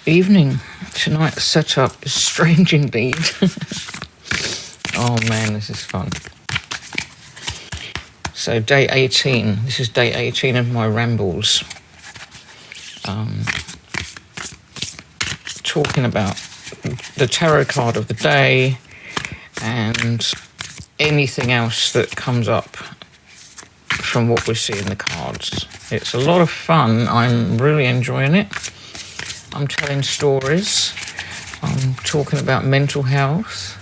Evening. Tonight's setup is strange indeed. Oh man, this is fun. So day 18. This is day 18 of my rambles. Talking about the tarot card of the day and anything else that comes up from what we see in the cards. It's a lot of fun. I'm really enjoying it. I'm telling stories. I'm talking about mental health.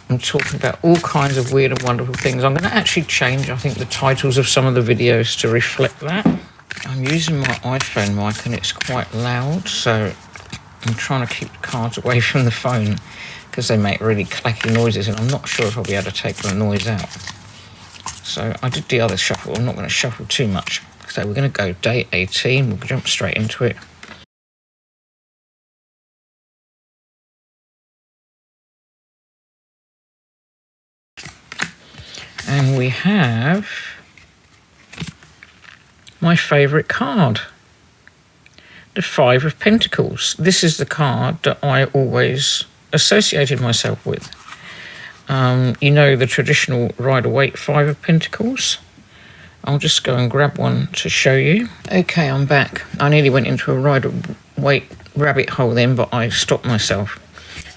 I'm talking about all kinds of weird and wonderful things. I'm going to actually change, I think, the titles of some of the videos to reflect that. I'm using my iPhone mic and it's quite loud, so I'm trying to keep the cards away from the phone because they make really clacky noises, and I'm not sure if I'll be able to take the noise out. So I did the other shuffle. I'm not going to shuffle too much. So we're going to go day 18. We'll jump straight into it. And we have my favourite card, the Five of Pentacles. This is the card that I always associated myself with. You know, the traditional Rider-Waite Five of Pentacles. I'll just go and grab one to show you. Okay, I'm back. I nearly went into a Rider-Waite rabbit hole then, but I stopped myself.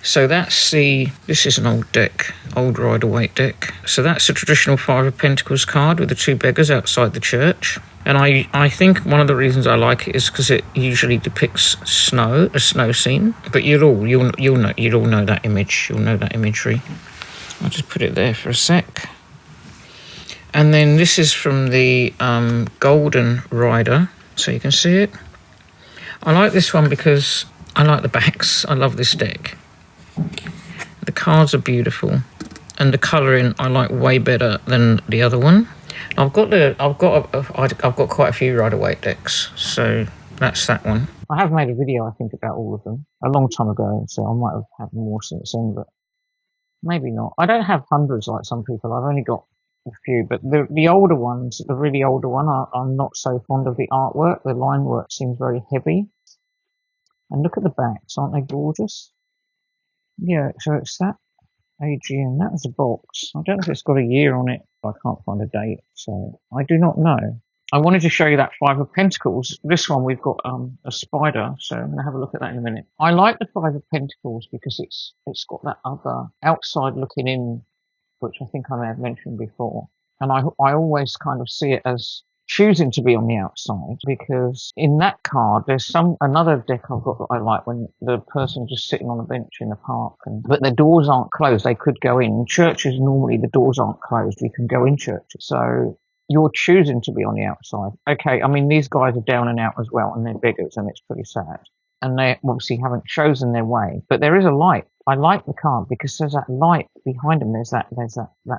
So that's this is an old deck, old Rider-Waite deck. So that's the traditional Five of Pentacles card with the two beggars outside the church. And I think one of the reasons I like it is because it usually depicts snow, a snow scene. But you'll all know that image. You'll know that imagery. I'll just put it there for a sec. And then this is from the Golden Rider, so you can see it. I like this one because I like the backs. I love this deck. The cards are beautiful, and the colouring I like way better than the other one. I've got quite a few Rider-Waite decks, so that's that one. I have made a video, I think, about all of them a long time ago, so I might have had more since then, but maybe not. I don't have hundreds like some people. I've only got a few, but the older ones, the really older one, I'm not so fond of the artwork. The line work seems very heavy. And look at the backs, aren't they gorgeous? Yeah, so it's that AGM. That was a box. I don't know if it's got a year on it. I can't find a date, so I do not know. I wanted to show you that Five of Pentacles. This one we've got a spider, so I'm going to have a look at that in a minute. I like the Five of Pentacles because it's got that other outside looking in, which I think I may have mentioned before. And I always kind of see it as choosing to be on the outside, because in that card there's another deck I've got that I like, when the person's just sitting on a bench in a park, but the doors aren't closed. They could go in. Churches, normally the doors aren't closed. You can go in churches. So you're choosing to be on the outside. Okay, I mean, these guys are down and out as well, and they're beggars, and it's pretty sad. And they obviously haven't chosen their way. But there is a light. I like the card because there's that light behind them. There's that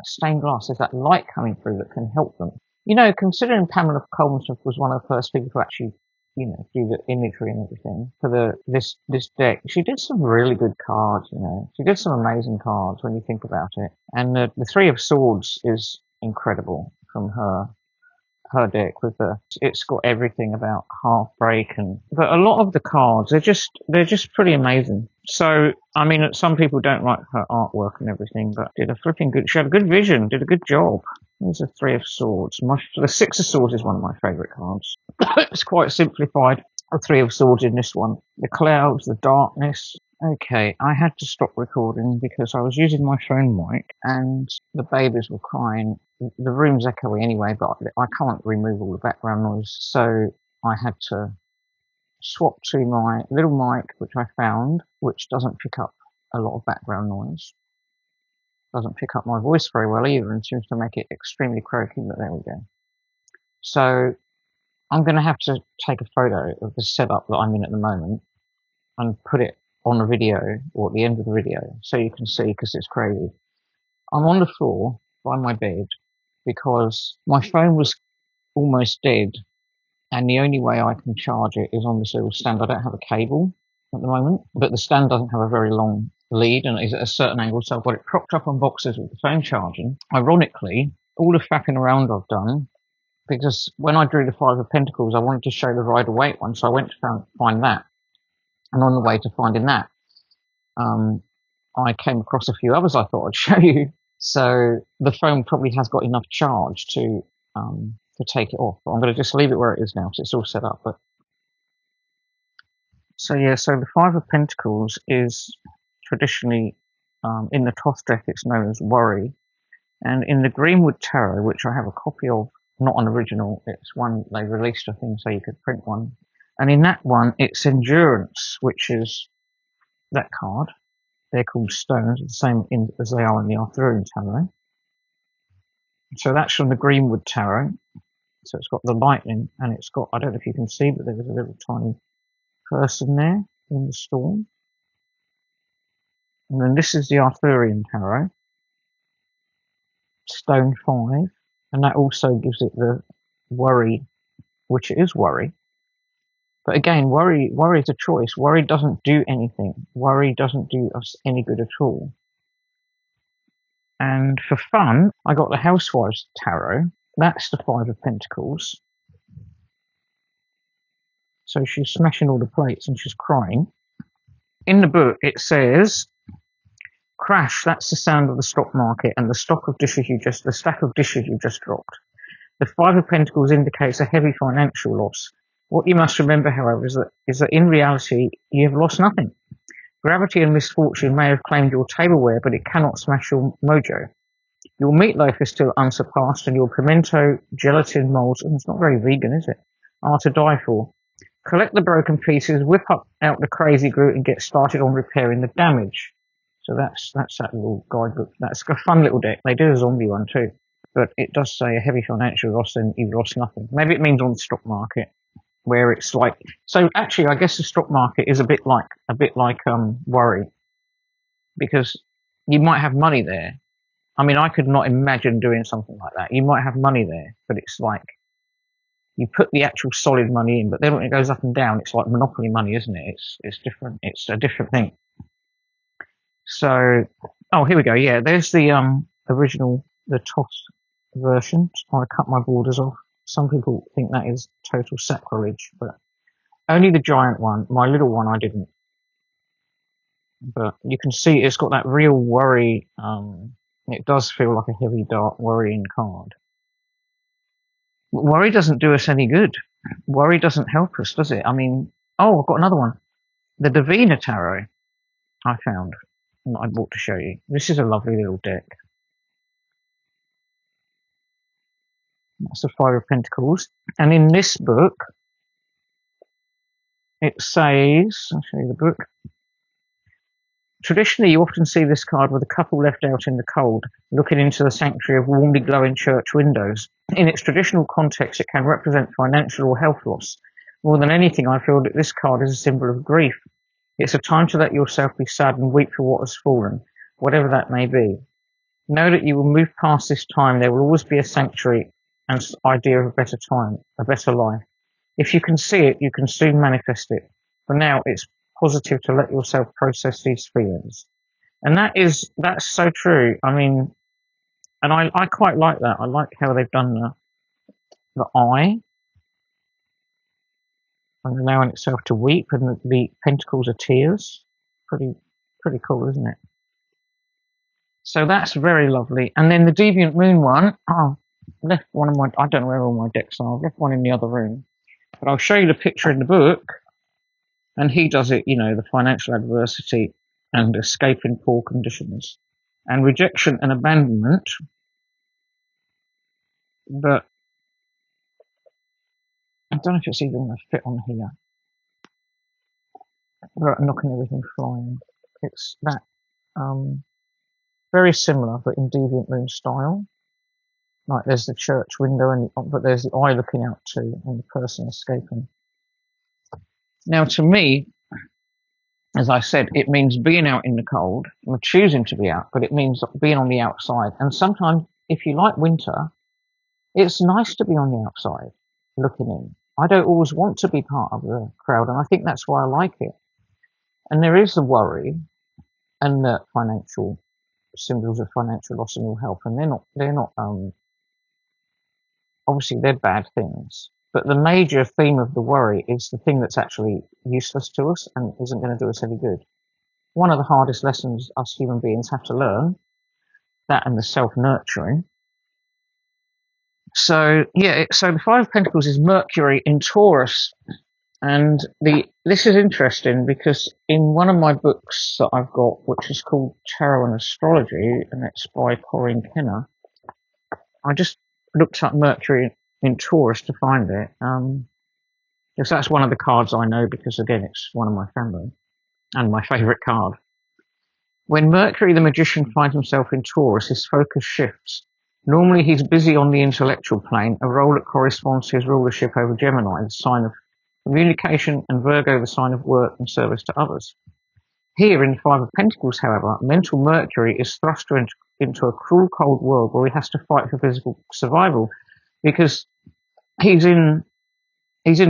stained glass. There's that light coming through that can help them. You know, considering Pamela Colmsmith was one of the first people to actually, you know, do the imagery and everything for this deck, she did some really good cards. You know, she did some amazing cards when you think about it. And the Three of Swords is incredible from her deck. It's got everything about heartbreak, but a lot of the cards, they're just pretty amazing. So I mean, some people don't like her artwork and everything, but did a flipping good. She had a good vision, did a good job. There's a Three of Swords. The Six of Swords is one of my favourite cards. It's quite simplified. The Three of Swords in this one. The clouds, the darkness. Okay, I had to stop recording because I was using my phone mic and the babies were crying. The room's echoey anyway, but I can't remove all the background noise, so I had to swap to my little mic, which I found, which doesn't pick up a lot of background noise. Doesn't pick up my voice very well either, and seems to make it extremely croaky, but there we go. So I'm going to have to take a photo of the setup that I'm in at the moment and put it on the video, or at the end of the video, so you can see, because it's crazy. I'm on the floor by my bed because my phone was almost dead, and the only way I can charge it is on this little stand. I don't have a cable at the moment, but the stand doesn't have a very long lead and is at a certain angle, so I've got it propped up on boxes with the phone charging. Ironically, all the faffing around I've done, because when I drew the Five of Pentacles, I wanted to show the Rider-Waite one, so I went to find that. And on the way to finding that, I came across a few others I thought I'd show you. So the phone probably has got enough charge to take it off. But I'm going to just leave it where it is now because it's all set up. But so yeah, so the Five of Pentacles is traditionally in the Thoth deck, it's known as worry, and in the Greenwood Tarot, which I have a copy of, not an original, it's one they released, I think, so you could print one. And in that one, it's endurance, which is that card. They're called stones, the same as they are in the Arthurian Tarot. So that's from the Greenwood Tarot. So it's got the lightning, and it's got, I don't know if you can see, but there's a little tiny person there in the storm. And then this is the Arthurian Tarot, stone 5, and that also gives it the worry, which it is worry. But again, worry is a choice. Worry doesn't do anything. Worry doesn't do us any good at all. And for fun, I got the Housewives Tarot. That's the Five of Pentacles. So she's smashing all the plates and she's crying. In the book, it says, crash, that's the sound of the stock market and the stack of dishes you just dropped. The Five of Pentacles indicates a heavy financial loss. What you must remember, however, is that in reality, you have lost nothing. Gravity and misfortune may have claimed your tableware, but it cannot smash your mojo. Your meatloaf is still unsurpassed, and your pimento, gelatin molds, and it's not very vegan, is it, are to die for. Collect the broken pieces, whip out the crazy glue, and get started on repairing the damage. So that's that little guidebook. That's a fun little deck. They do a zombie one too. But it does say a heavy financial loss, and you've lost nothing. Maybe it means on the stock market, where it's like, so actually I guess the stock market is a bit like worry, because you might have money there. I mean, I could not imagine doing something like that. You might have money there, but it's like you put the actual solid money in, but then when it goes up and down, it's like monopoly money, isn't it? It's different. It's a different thing. So, oh, here we go. Yeah, there's the original, the Thoth version. I cut my borders off. Some people think that is total sacrilege, but only the giant one. My little one, I didn't. But you can see it's got that real worry. It does feel like a heavy, dark, worrying card. Worry doesn't do us any good. Worry doesn't help us, does it? I mean, oh, I've got another one. The Divina Tarot I found, and I bought to show you. This is a lovely little deck. That's the Five of Pentacles. And in this book, it says, I'll show you the book. Traditionally, you often see this card with a couple left out in the cold, looking into the sanctuary of warmly glowing church windows. In its traditional context, it can represent financial or health loss. More than anything, I feel that this card is a symbol of grief. It's a time to let yourself be sad and weep for what has fallen, whatever that may be. Know that you will move past this time. There will always be a sanctuary and idea of a better time, a better life. If you can see it, you can soon manifest it. For now, it's positive to let yourself process these feelings. And that's so true. I mean, and I quite like that. I like how they've done the eye and allowing itself to weep, and the pentacles are tears. Pretty cool, isn't it? So that's very lovely. And then the Deviant Moon one, left one of my, I don't know where all my decks are, I've left one in the other room. But I'll show you the picture in the book. And he does it, you know, the financial adversity and escaping poor conditions and rejection and abandonment. But I don't know if it's even going to fit on here. But knocking everything flying. It's that very similar, but in Deviant Moon style. Like there's the church window, but there's the eye looking out too, and the person escaping. Now, to me, as I said, it means being out in the cold. We're choosing to be out, but it means being on the outside. And sometimes, if you like winter, it's nice to be on the outside, looking in. I don't always want to be part of the crowd, and I think that's why I like it. And there is the worry and the financial symbols of financial loss and ill health, and they're not obviously they're bad things. But the major theme of the worry is the thing that's actually useless to us and isn't going to do us any good. One of the hardest lessons us human beings have to learn, that and the self-nurturing. So yeah, so the Five of Pentacles is Mercury in Taurus, and this is interesting because in one of my books that I've got, which is called Tarot and Astrology, and it's by Corinne Kenner, I just looked up Mercury in Taurus to find it. Because that's one of the cards I know, because again, it's one of my family and my favourite card. When Mercury the Magician finds himself in Taurus, his focus shifts. Normally he's busy on the intellectual plane, a role that corresponds to his rulership over Gemini, the sign of communication, and Virgo, the sign of work and service to others. Here in the Five of Pentacles, however, mental Mercury is thrust into a cruel, cold world where he has to fight for physical survival, because he's in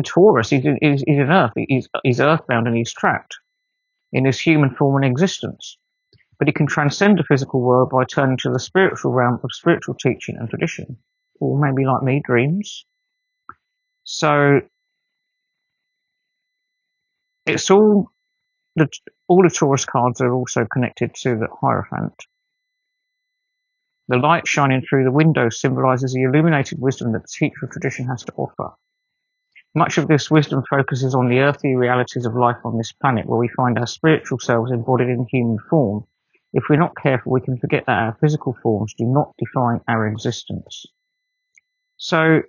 Taurus, he's in Earth, he's earthbound, and he's trapped in his human form and existence. But he can transcend the physical world by turning to the spiritual realm of spiritual teaching and tradition, or maybe like me, dreams. So it's all the Taurus cards are also connected to the Hierophant. The light shining through the window symbolizes the illuminated wisdom that the teacher of tradition has to offer. Much of this wisdom focuses on the earthly realities of life on this planet, where we find our spiritual selves embodied in human form. If we're not careful, we can forget that our physical forms do not define our existence. So,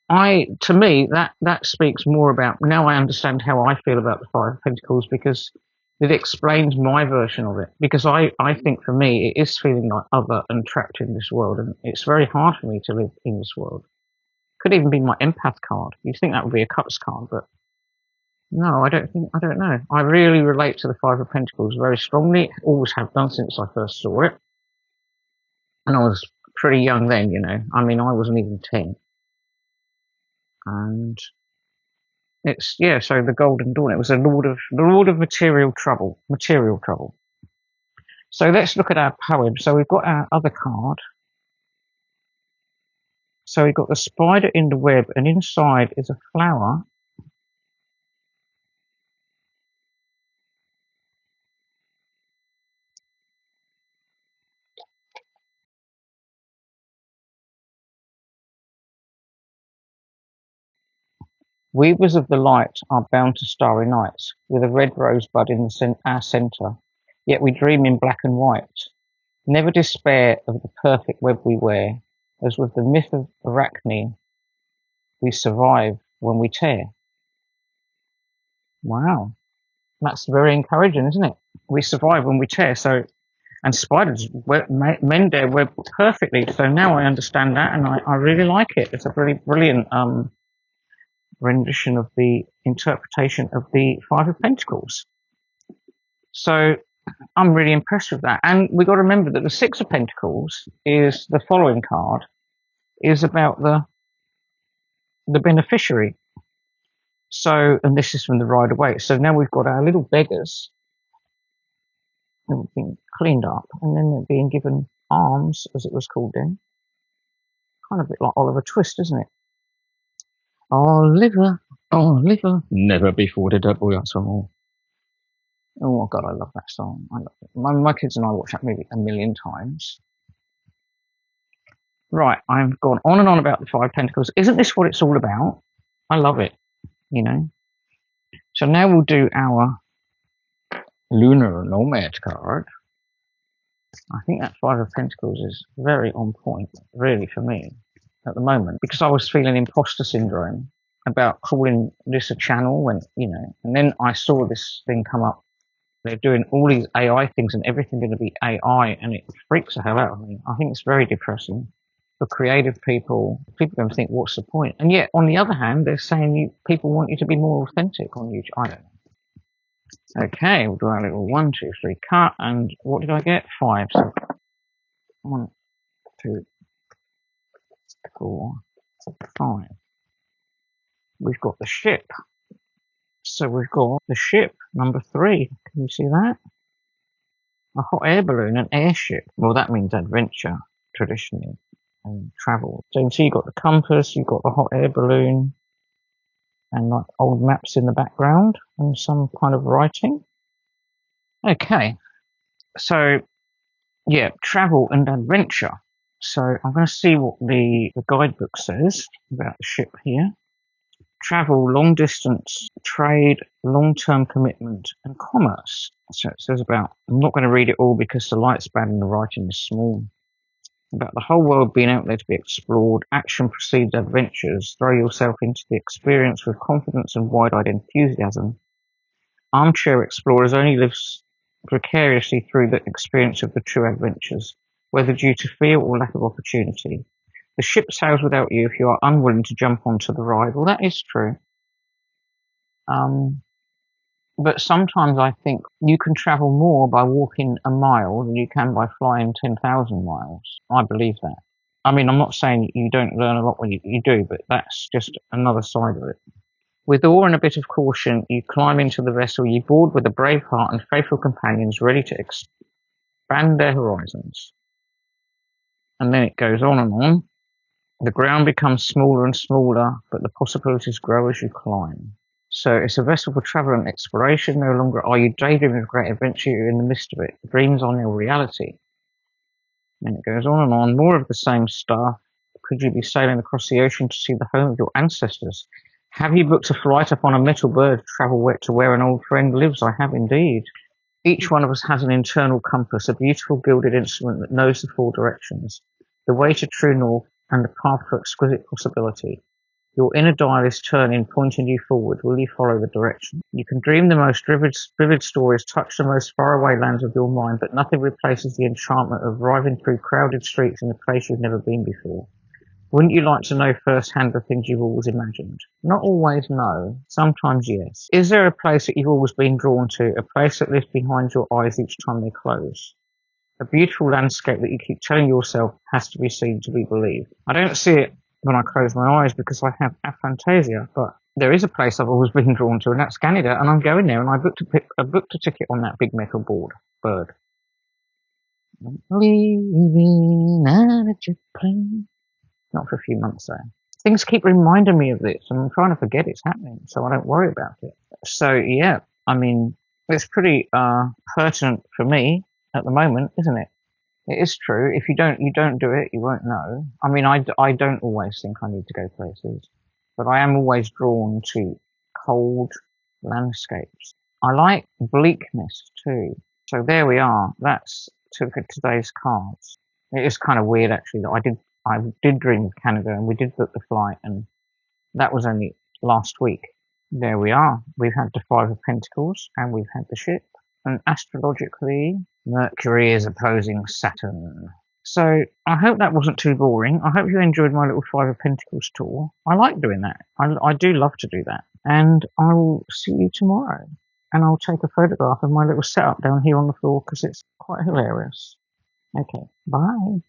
to me, that speaks more about, now I understand how I feel about the Five of Pentacles, because it explains my version of it. Because I think for me, it is feeling like other and trapped in this world, and it's very hard for me to live in this world. Could even be my empath card. You'd think that would be a cups card, but no, I don't know. I really relate to the Five of Pentacles very strongly. Always have done since I first saw it. And I was pretty young then, you know. I mean, I wasn't even 10. And it's, yeah, so the Golden Dawn, it was the Lord of material trouble. So let's look at our poem. So we've got our other card. So we've got the spider in the web, and inside is a flower. Weavers of the light are bound to starry nights, with a red rosebud in our centre, yet we dream in black and white. Never despair of the perfect web we wear, as with the myth of Arachne, we survive when we tear. Wow, that's very encouraging, isn't it? We survive when we tear. So, and spiders mend their web perfectly. So now I understand that, and I really like it. It's a really brilliant rendition of the interpretation of the Five of Pentacles. So I'm really impressed with that. And we've got to remember that the Six of Pentacles is the following card, is about the beneficiary. So, and this is from the Rider-Waite. So now we've got our little beggars, they've been cleaned up, and then they're being given arms, as it was called then. Kind of a bit like Oliver Twist, isn't it? Oliver, never before did that boy I saw. Oh God, I love that song. I love it. My kids and I watch that movie a million times. Right, I've gone on and on about the Five Pentacles. Isn't this what it's all about? I love it, you know. So now we'll do our Lunar Nomad card. I think that Five of Pentacles is very on point, really, for me at the moment, because I was feeling imposter syndrome about calling this a channel, when, you know, and then I saw this thing come up. They're doing all these AI things and everything going to be AI, and it freaks the hell out of me. I think it's very depressing for creative people. People are going to think, what's the point? And yet, on the other hand, they're saying people want you to be more authentic on YouTube. I don't know. Okay, we'll do our little 1, 2, 3 cut, and what did I get? 5. So 1, 2, 4, 5. We've got the ship. So we've got the ship, number 3. Can you see that? A hot air balloon, an airship. Well, that means adventure, traditionally. and travel. So you can see you've got the compass, you've got the hot air balloon, and like old maps in the background, and some kind of writing. Okay, so yeah, travel and adventure. So I'm going to see what the guidebook says about the ship here. Travel, long distance, trade, long-term commitment, and commerce. So it says about, I'm not going to read it all because the light's bad and the writing is small. About the whole world being out there to be explored, action precedes adventures, throw yourself into the experience with confidence and wide-eyed enthusiasm. Armchair explorers only live precariously through the experience of the true adventures, whether due to fear or lack of opportunity. The ship sails without you if you are unwilling to jump onto the ride. Well, that is true. But sometimes I think you can travel more by walking a mile than you can by flying 10,000 miles. I believe that. I mean, I'm not saying you don't learn a lot when you do, but that's just another side of it. With awe and a bit of caution, you climb into the vessel, you board with a brave heart and faithful companions ready to expand their horizons. And then it goes on and on. The ground becomes smaller and smaller, but the possibilities grow as you climb. So it's a vessel for travel and exploration. No longer are you daydreaming of great adventure, you're in the midst of it. Dreams are now reality. And it goes on and on. More of the same stuff. Could you be sailing across the ocean to see the home of your ancestors? Have you booked a flight upon a metal bird, travel wet to where an old friend lives? I have indeed. Each one of us has an internal compass, a beautiful gilded instrument that knows the four directions, the way to true north and the path for exquisite possibility. Your inner dial is turning, pointing you forward. Will you follow the direction? You can dream the most vivid stories, touch the most faraway lands of your mind, but nothing replaces the enchantment of driving through crowded streets in a place you've never been before. Wouldn't you like to know firsthand the things you've always imagined? Not always, no. Sometimes, yes. Is there a place that you've always been drawn to, a place that lives behind your eyes each time they close? A beautiful landscape that you keep telling yourself has to be seen to be believed. I don't see it when I close my eyes because I have aphantasia, but there is a place I've always been drawn to, and that's Canada, and I'm going there, and I booked a ticket on that big metal bird. Leaving on a jet plane. Not for a few months though. Things keep reminding me of this, and I'm trying to forget it's happening, so I don't worry about it. So yeah, I mean, it's pretty pertinent for me at the moment, isn't it? It is true. If you don't do it, you won't know. I mean, I don't always think I need to go places, but I am always drawn to cold landscapes. I like bleakness too. So there we are. That's today's cards. It is kind of weird actually that I did dream of Canada and we did book the flight, and that was only last week. There we are. We've had the Five of Pentacles and we've had the ship. And astrologically, Mercury is opposing Saturn. So I hope that wasn't too boring. I hope you enjoyed my little Five of Pentacles tour. I like doing that. I do love to do that. And I will see you tomorrow. And I'll take a photograph of my little setup down here on the floor because it's quite hilarious. Okay, bye.